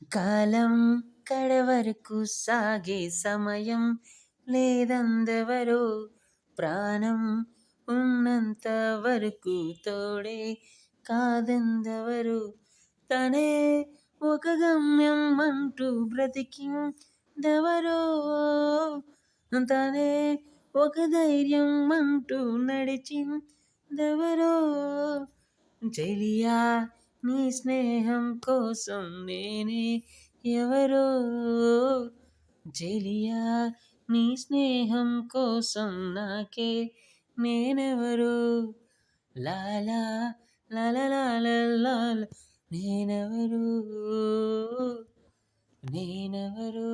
కాలం కడవరకు సాగే సమయం లేదందెవరో ప్రాణం ఉన్నంత వరకు తోడే కాదందెవరు తనే ఒక గమ్యం అంటూ బ్రతికిందెవరో తనే ఒక ధైర్యం అంటూ నడిచిందెవరో చెలియా నీ స్నేహం కోసం నేనే ఎవరో చెలియా నీ స్నేహం కోసం నాకే నేనెవరో లాలా లాలా నేనెవరో నేనెవరో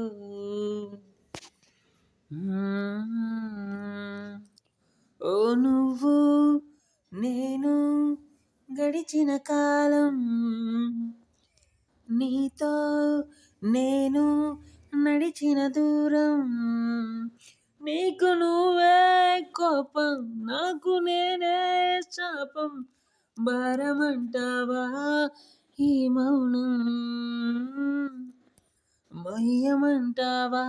ఓ నువ్వు నేను గడిచిన కాలం నీతో నేను నడిచిన దూరం నీకు నువ్వే కోపం నాకు నేనే శాపం భారమంటావా ఈ మౌనం మయ్యమంటావా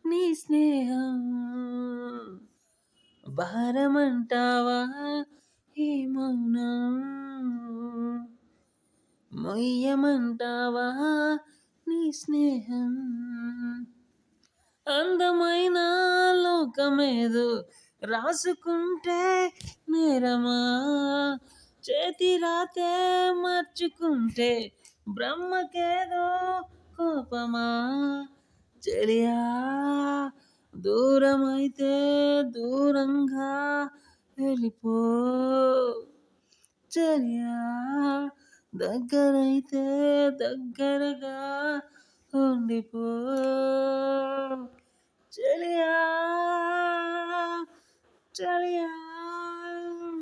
నీ స్నేహం భారమంటావా ఈ మౌనం మొయ్యమంటావా నీ స్నేహం అందమైన లోకమేదో రాసుకుంటే నేరమా చేతి రాతే మార్చుకుంటే బ్రహ్మకేదో కోపమా చెలియా దూరమైతే దూరంగా వెళ్ళిపో చెలియా దగ్గరైతే దగ్గరగా ఉండిపో చెలియా చెలియా